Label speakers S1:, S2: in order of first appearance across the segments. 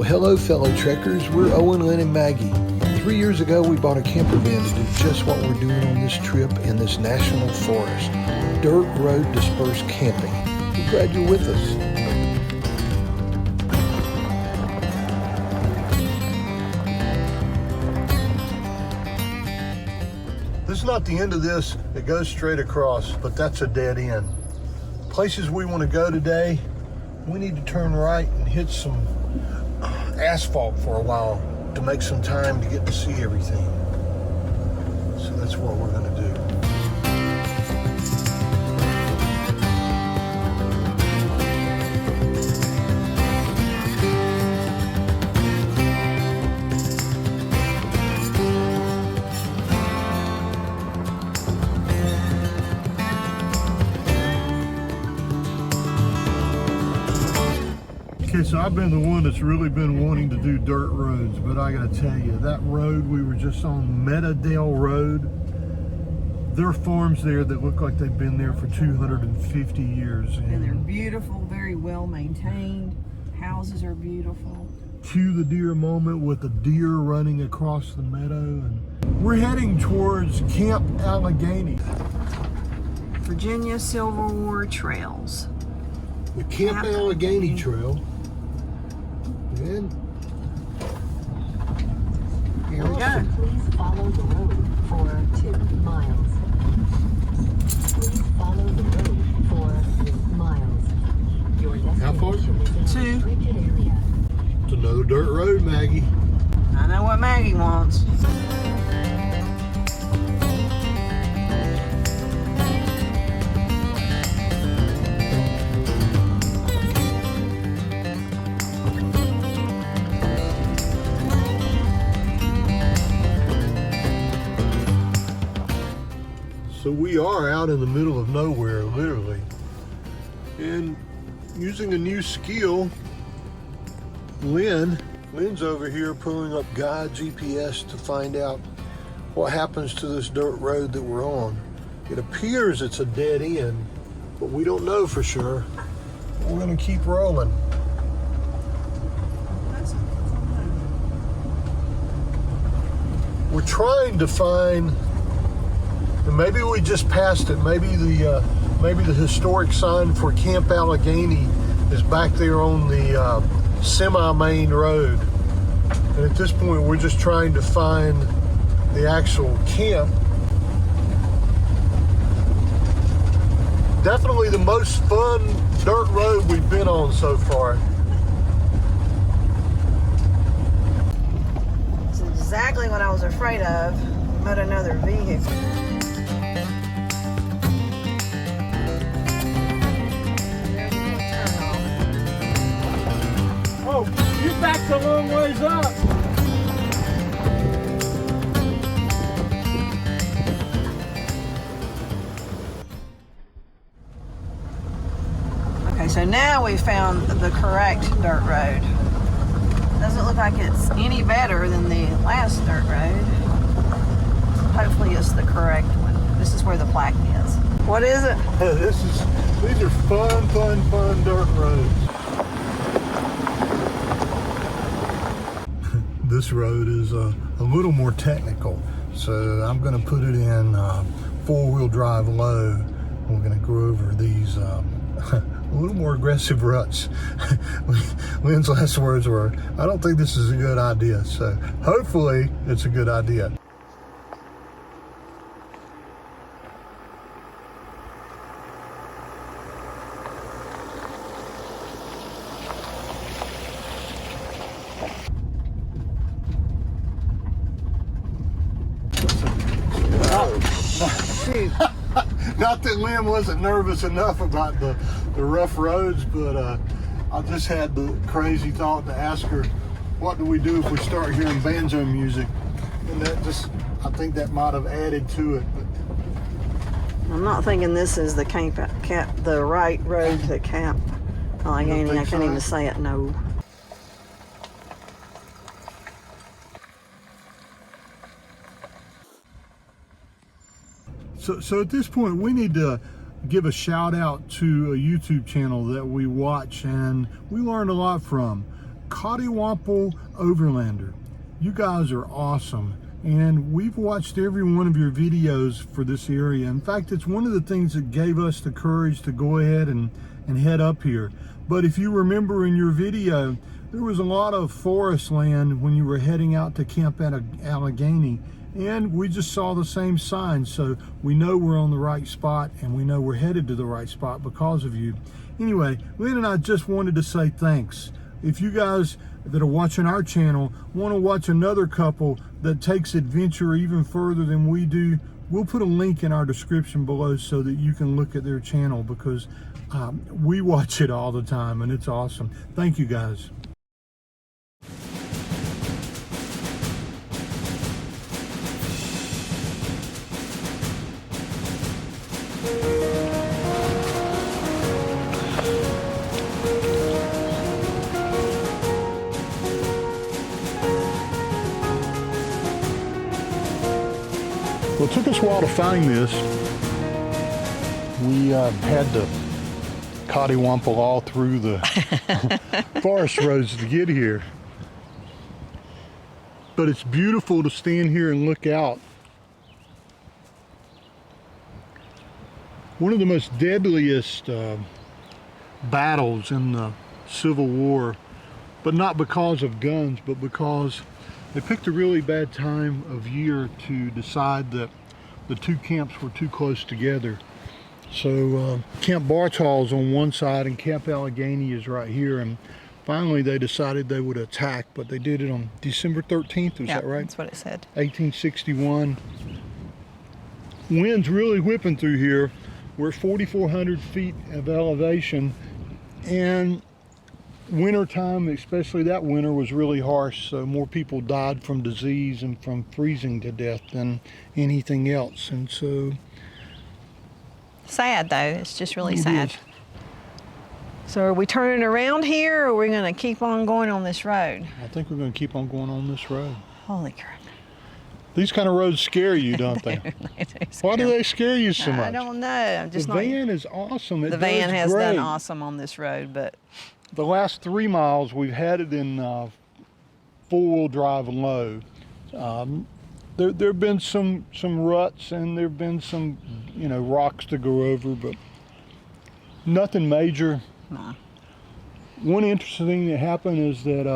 S1: Well, hello fellow trekkers, we're Owen, Lynn, and Maggie. 3 years ago we bought a camper van to do just what we're doing on this trip in this national forest. Dirt road dispersed camping. We're glad you're with us. This is not the end of this, it goes straight across, but that's a dead end. Places we want to go today, we need to turn right and hit some asphalt for a while to make some time to get to see everything. So that's what we're going to do. Okay, so I've been the one that's really been wanting to do dirt roads, but I gotta tell you, that road we were just on, Meadowdale Road, there are farms there that look like they've been there for 250 years.
S2: And they're beautiful, very well maintained. Houses are beautiful.
S1: Cue the deer moment with the deer running across the meadow. And we're heading towards Camp Allegheny.
S2: Virginia Civil War Trails.
S1: The Camp Allegheny Trail. And
S2: here we go.
S3: Please follow the road for 2 miles. Please follow the road for 3 miles. Your
S1: how far?
S3: destination is in a
S2: 2.
S3: restricted area.
S1: It's another dirt road, Maggie.
S2: I know what Maggie wants.
S1: So we are out in the middle of nowhere, literally. And using a new skill, Lynn's over here pulling up guide GPS to find out what happens to this dirt road that we're on. It appears it's a dead end, but we don't know for sure. We're gonna keep rolling. We're trying to find, and maybe we just passed it. Maybe the historic sign for Camp Allegheny is back there on the semi-main road. And at this point, we're just trying to find the actual camp. Definitely the most fun dirt road we've been on so far.
S2: It's exactly what I was afraid of. Met another vehicle.
S1: Oh, you backed a long ways up.
S2: Okay, so now we found the correct dirt road. Doesn't look like it's any better than the last dirt road. Hopefully it's the correct one. This is where the plaque is. What is it?
S1: These are fun dirt roads. This road is a little more technical, so I'm going to put it in 4-wheel drive low. We're going to go over these a little more aggressive ruts. Lynn's last words were, I don't think this is a good idea, so hopefully it's a good idea.
S2: Shoot.
S1: Not that Lynn wasn't nervous enough about the rough roads, but I just had the crazy thought to ask her, what do we do if we start hearing banjo music? And that just, I think that might have added to it. But
S2: I'm not thinking this is the the right road to Camp Allegheny. I can't even say it, no.
S1: So at this point, we need to give a shout out to a YouTube channel that we watch and we learned a lot from, Cottywomple Overlander. You guys are awesome, and we've watched every one of your videos for this area. In fact, it's one of the things that gave us the courage to go ahead and head up here. But if you remember in your video, there was a lot of forest land when you were heading out to camp at Allegheny, and we just saw the same signs, so we know we're on the right spot, and we know we're headed to the right spot because of you. Anyway, Lynn and I just wanted to say thanks. If you guys that are watching our channel want to watch another couple that takes adventure even further than we do, we'll put a link in our description below so that you can look at their channel, because we watch it all the time and it's awesome. Thank you guys. Well, it took us a while to find this. We had to cottywomple all through the forest roads to get here. But it's beautiful to stand here and look out. One of the most deadliest battles in the Civil War, but not because of guns, but because they picked a really bad time of year to decide that the two camps were too close together. So Camp Bartol's on one side and Camp Allegheny is right here, and finally they decided they would attack, but they did it on December 13th, was that right?
S2: That's what it said.
S1: 1861. Wind's really whipping through here. We're at 4,400 feet of elevation, and winter time, especially that winter, was really harsh, so more people died from disease and from freezing to death than anything else. And so
S2: Sad though, it's just really
S1: it
S2: sad.
S1: is.
S2: So are we turning around here, or are we going to keep on going on this road?
S1: I think we're going to keep on going on this road.
S2: Holy crap.
S1: These kind of roads scare you, don't they? Why do they scare you so much?
S2: I don't know. I'm just
S1: the van is awesome.
S2: The van has done awesome on this road, but
S1: the last 3 miles we've had it in four-wheel drive low. There have been some ruts, and there have been some, you know, rocks to go over, but nothing major.
S2: no.
S1: One interesting thing that happened is that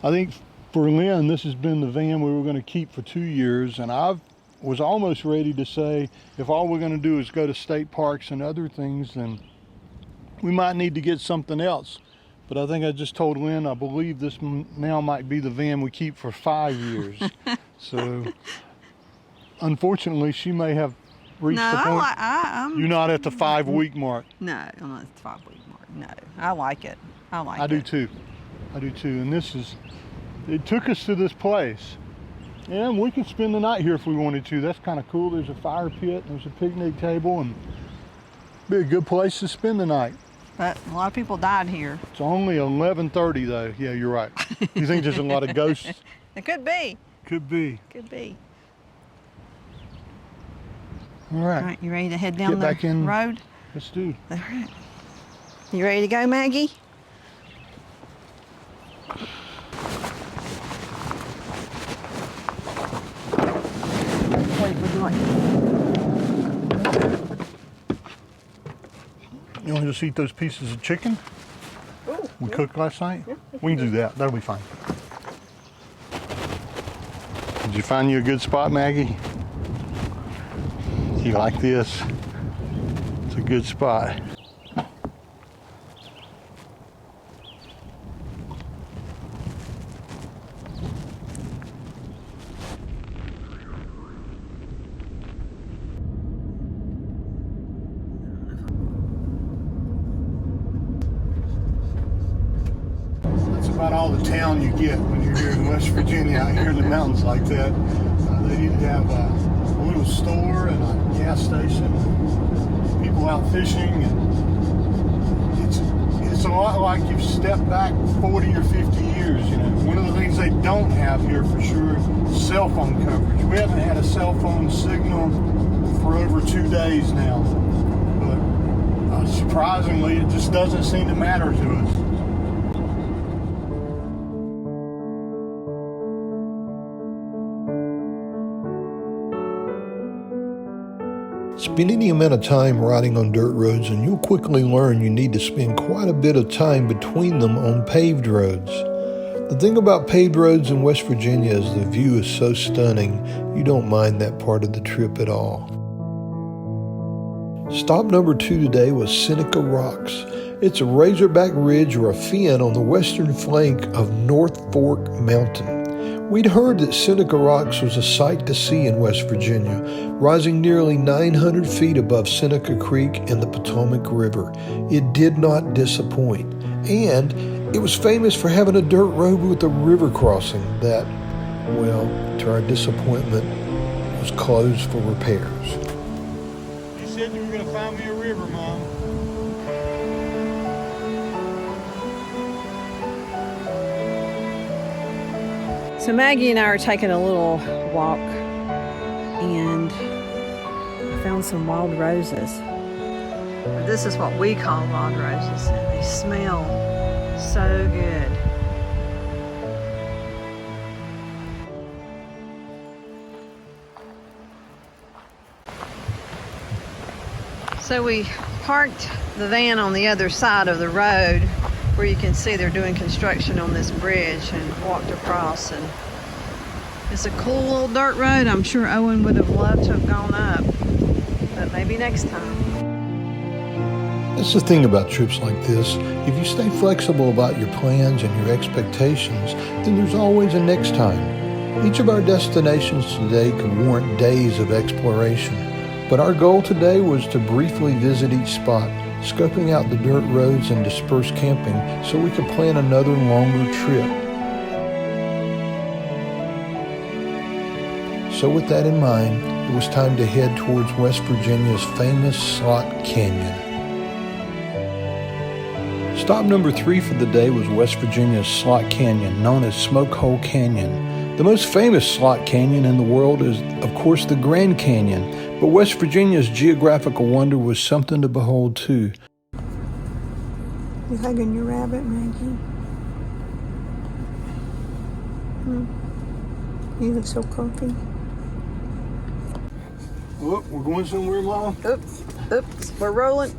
S1: I think for Lynn, this has been the van we were going to keep for 2 years, and I was almost ready to say, if all we're going to do is go to state parks and other things, then we might need to get something else. But I think I just told Lynn, I believe this now might be the van we keep for 5 years. So unfortunately, she may have reached the point.
S2: I'm
S1: You're not at the 5-week mark.
S2: No, I'm not at the 5-week mark. No, I like it. I
S1: do too. I do too. And this is, it took us to this place. And we could spend the night here if we wanted to. That's kind of cool. There's a fire pit, there's a picnic table, and be a good place to spend the night.
S2: But a lot of people died here.
S1: It's only 11:30 though. Yeah, you're right. You think there's a lot of ghosts?
S2: It could be.
S1: Could be.
S2: Could be.
S1: All right.
S2: All right, you ready to head down
S1: Get back
S2: the
S1: in.
S2: road?
S1: Let's do.
S2: All right. You ready to go, Maggie? What are we doing?
S1: You want to just eat those pieces of chicken
S2: Ooh,
S1: we cooked last night?
S2: Yeah,
S1: We can do that. That'll be fine. Did you find you a good spot, Maggie? You like this? It's a good spot. That's about all the town you get when you're here in West Virginia, out here in the mountains like that. They need to have a little store and a gas station, people out fishing, and it's a lot like you've stepped back 40 or 50 years. You know, one of the things they don't have here for sure is cell phone coverage. We haven't had a cell phone signal for over 2 days now, but surprisingly, it just doesn't seem to matter to us. Spend any amount of time riding on dirt roads and you'll quickly learn you need to spend quite a bit of time between them on paved roads. The thing about paved roads in West Virginia is the view is so stunning, you don't mind that part of the trip at all. Stop number 2 today was Seneca Rocks. It's a razorback ridge or a fin on the western flank of North Fork Mountain. We'd heard that Seneca Rocks was a sight to see in West Virginia, rising nearly 900 feet above Seneca Creek and the Potomac River. It did not disappoint, and it was famous for having a dirt road with a river crossing that, well, to our disappointment, was closed for repairs.
S4: You said you were going to find me a river, Mom.
S2: So Maggie and I are taking a little walk and I found some wild roses. This is what we call wild roses, and they smell so good. So we parked the van on the other side of the road where you can see they're doing construction on this bridge, and walked across, and it's a cool little dirt road. I'm sure Owen would have loved to have gone up, but maybe next time.
S1: That's the thing about trips like this. If you stay flexible about your plans and your expectations, then there's always a next time. Each of our destinations today could warrant days of exploration, but our goal today was to briefly visit each spot, scoping out the dirt roads and dispersed camping so we could plan another longer trip. So with that in mind, it was time to head towards West Virginia's famous Slot Canyon. Stop number 3 for the day was West Virginia's Slot Canyon, known as Smoke Hole Canyon. The most famous slot canyon in the world is, of course, the Grand Canyon, but West Virginia's geographical wonder was something to behold too.
S2: You hugging your rabbit, Maggie? You look so comfy.
S1: Look, we're going somewhere, Mom.
S2: Oops, we're rolling.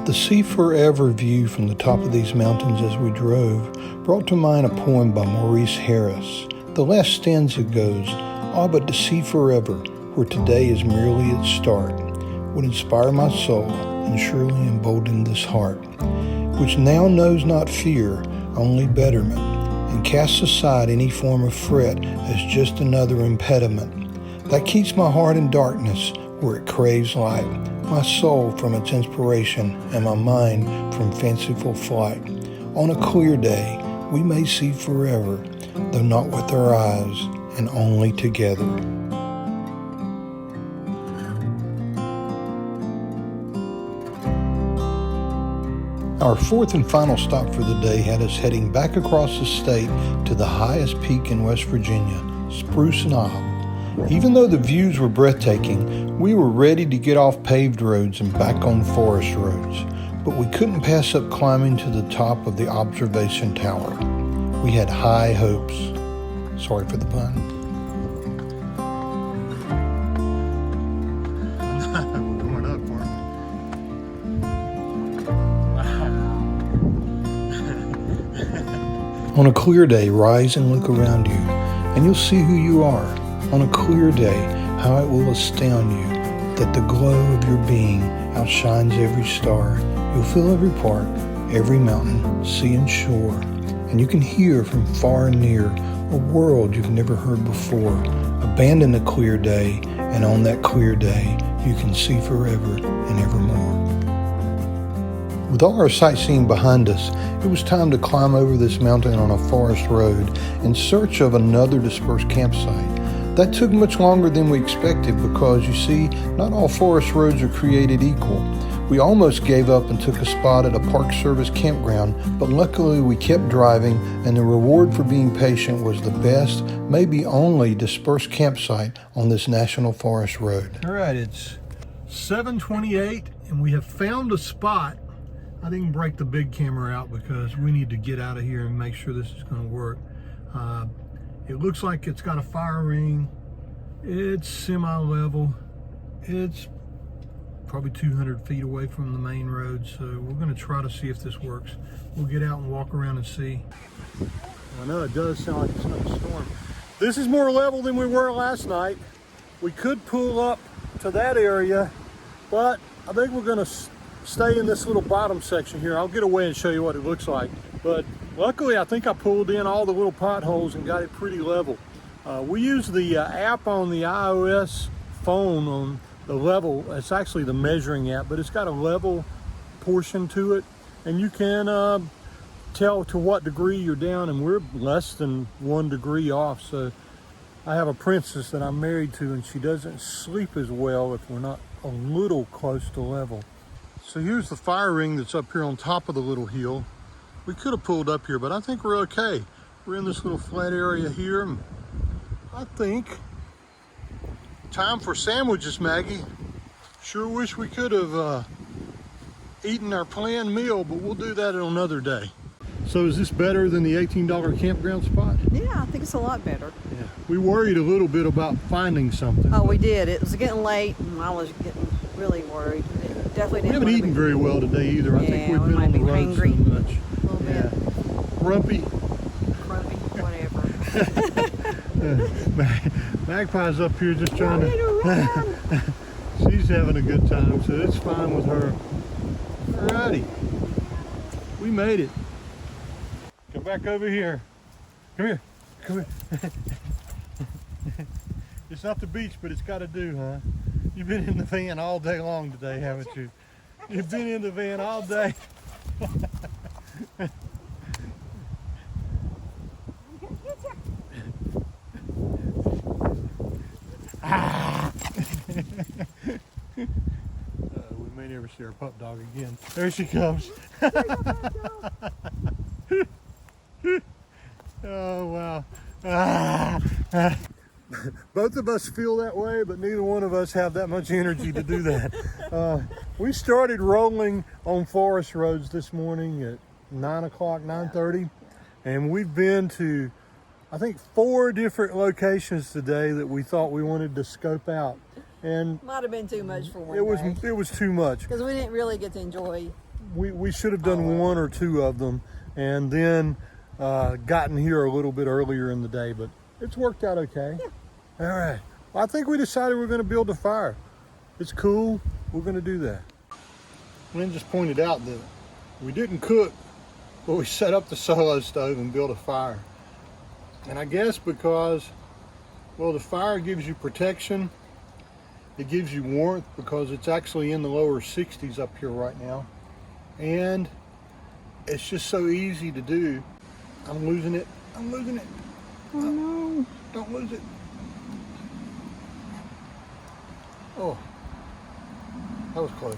S1: The see forever view from the top of these mountains as we drove brought to mind a poem by Maurice Harris. The last stanza goes, "Ah, but to see forever, where today is merely its start, would inspire my soul and surely embolden this heart, which now knows not fear, only betterment, and casts aside any form of fret as just another impediment, that keeps my heart in darkness where it craves light, my soul from its inspiration, and my mind from fanciful flight. On a clear day, we may see forever, though not with our eyes, and only together." Our fourth and final stop for the day had us heading back across the state to the highest peak in West Virginia, Spruce Knob. Even though the views were breathtaking, we were ready to get off paved roads and back on forest roads, but we couldn't pass up climbing to the top of the observation tower. We had high hopes. Sorry for the pun.
S4: Going up, Mark. Wow.
S1: On a clear day, rise and look around you, and you'll see who you are. On a clear day, how it will astound you that the glow of your being outshines every star. You'll feel every park, every mountain, sea and shore, and you can hear from far and near a world you've never heard before. Abandon a clear day, and on that clear day, you can see forever and evermore. With all our sightseeing behind us, it was time to climb over this mountain on a forest road in search of another dispersed campsite. That took much longer than we expected because, you see, not all forest roads are created equal. We almost gave up and took a spot at a Park Service campground, but luckily we kept driving, and the reward for being patient was the best, maybe only, dispersed campsite on this National Forest road. All right, it's 7:28 and we have found a spot. I didn't break the big camera out because we need to get out of here and make sure this is going to work. It looks like it's got a fire ring. It's semi-level. It's probably 200 feet away from the main road, so we're going to try to see if this works. We'll get out and walk around and see. I know it does sound like it's going to storm. This is more level than we were last night. We could pull up to that area, but I think we're going to stay in this little bottom section here. I'll get away and show you what it looks like. But luckily, I think I pulled in all the little potholes and got it pretty level. We use the app on the iOS phone on the level. It's actually the measuring app, but it's got a level portion to it, and you can tell to what degree you're down, and we're less than 1 degree off. So I have a princess that I'm married to, and she doesn't sleep as well if we're not a little close to level. So here's the fire ring that's up here on top of the little hill. We could have pulled up here, but I think we're okay. We're in this little flat area here, and I think time for sandwiches, Maggie. Sure wish we could have eaten our planned meal, but we'll do that on another day. So is this better than the $18 campground spot?
S2: Yeah, I think it's a lot better.
S1: Yeah. We worried a little bit about finding something.
S2: Oh, we did. It was getting late, and I was getting really worried. It definitely didn't.
S1: We haven't eaten very well today either. I think we've been on the road so much.
S2: A little bit.
S1: Grumpy.
S2: Grumpy, whatever.
S1: Magpie's up here just trying to. She's having a good time, so it's fine with her. Alrighty, we made it. Come back over here. Come here. Come here. It's not the beach, but it's got to do, huh? You've been in the van all day long today, haven't you? You've been in the van all day. We may never see our pup dog again. There she comes. Oh, wow. Both of us feel that way, but neither one of us have that much energy to do that. We started rolling on forest roads this morning at 9 o'clock, 9:30, and we've been to, I think, 4 different locations today that we thought we wanted to scope out. And
S2: might have been too much for one
S1: it was too much.
S2: Because we didn't really get to enjoy.
S1: We should have done 1 or 2 of them, and then gotten here a little bit earlier in the day, but it's worked out okay. Yeah. All right. Well, I think we decided we're going to build a fire. It's cool. We're going to do that. Lynn just pointed out that we didn't cook, but we set up the solo stove and built a fire. And I guess because, well, the fire gives you protection. It gives you warmth because it's actually in the lower 60s up here right now. And it's just so easy to do. I'm losing it. I'm losing it. Oh no. Don't lose it. Oh, that was close.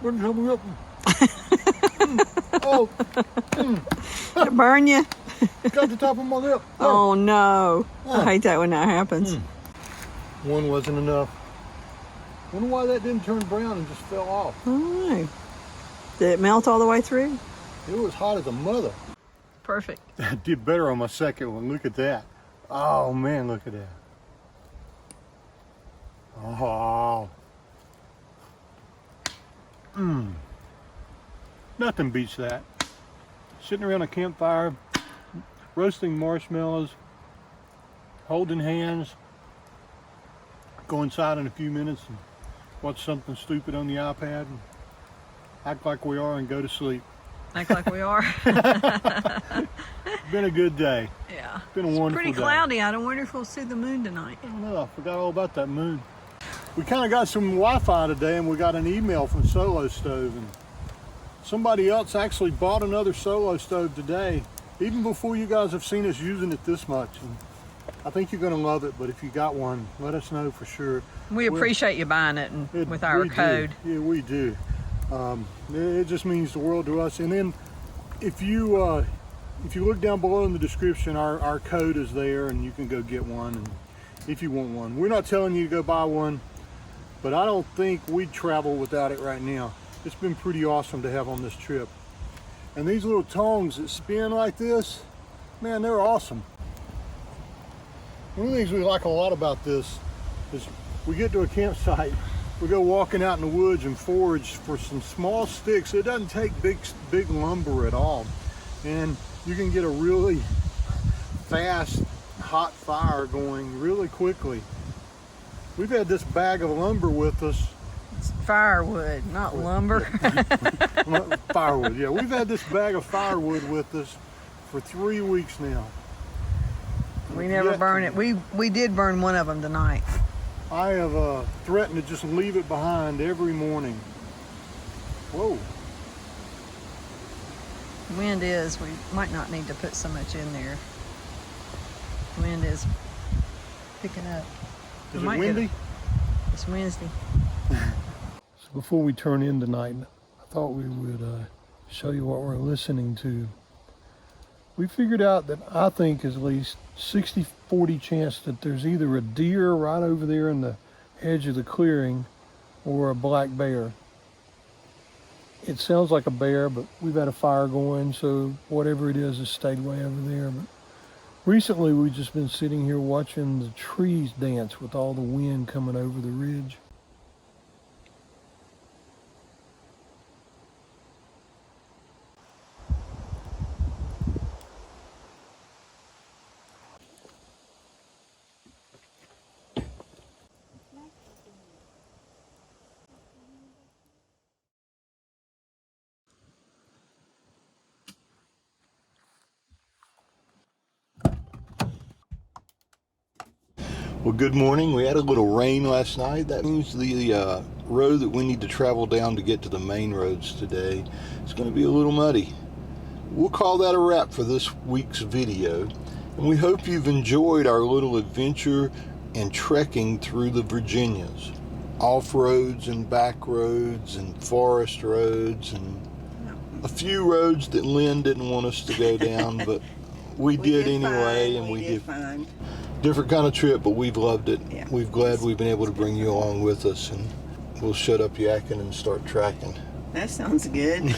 S1: Wouldn't help me up. Oh.
S2: Did it burn you?
S1: Got the top of my lip.
S2: Oh no. I hate that when that happens.
S1: One wasn't enough. Wonder why that didn't turn brown and just fell off.
S2: I don't know. Did it melt all the way through?
S1: It was hot as a mother.
S2: Perfect.
S1: I did better on my second one. Look at that. Oh man, look at that. Oh. Nothing beats that. Sitting around a campfire, roasting marshmallows, holding hands, go inside in a few minutes and watch something stupid on the iPad and act like we are and go to sleep.
S2: Act like we are.
S1: Been a good day.
S2: Yeah.
S1: Been a wonderful day.
S2: Pretty cloudy. I don't wonder if we'll see the moon tonight.
S1: I don't know. I forgot all about that moon. We kind of got some Wi-Fi today, and we got an email from Solo Stove, and somebody else actually bought another Solo Stove today, even before you guys have seen us using it this much. And I think you're going to love it, but if you got one, let us know for sure.
S2: We appreciate you buying it with our code.
S1: Yeah, we do. It just means the world to us. And then if you look down below in the description, our code is there, and you can go get one and if you want one. We're not telling you to go buy one, but I don't think we'd travel without it right now. It's been pretty awesome to have on this trip. And these little tongs that spin like this, man, they're awesome. One of the things we like a lot about this is we get to a campsite, we go walking out in the woods and forage for some small sticks. It doesn't take big lumber at all. And you can get a really fast, hot fire going really quickly. We've had this bag of lumber with us.
S2: It's firewood, not lumber.
S1: Firewood, yeah. We've had this bag of firewood with us for 3 weeks now.
S2: We never burn it. We did burn one of them tonight.
S1: I have threatened to just leave it behind every morning. Whoa.
S2: Wind is, we might not need to put so much in there. Wind is picking up.
S1: Is it windy?
S2: It's Wednesday.
S1: So before we turn in tonight, I thought we would show you what we're listening to. We figured out that I think is at least 60-40 chance that there's either a deer right over there in the edge of the clearing or a black bear. It sounds like a bear, but we've had a fire going, so whatever it is has stayed way over there. But recently we've just been sitting here watching the trees dance with all the wind coming over the ridge. Well, good morning. We had a little rain last night. That means the road that we need to travel down to get to the main roads today is going to be a little muddy. We'll call that a wrap for this week's video. And we hope you've enjoyed our little adventure and trekking through the Virginias. Off-roads and back roads and forest roads and a few roads that Lynn didn't want us to go down, but we did anyway, and we did fine. Different kind of trip, but we've loved it. Yeah. We're glad we've been able to bring you along with us, and we'll shut up yakking and start tracking.
S5: That sounds good.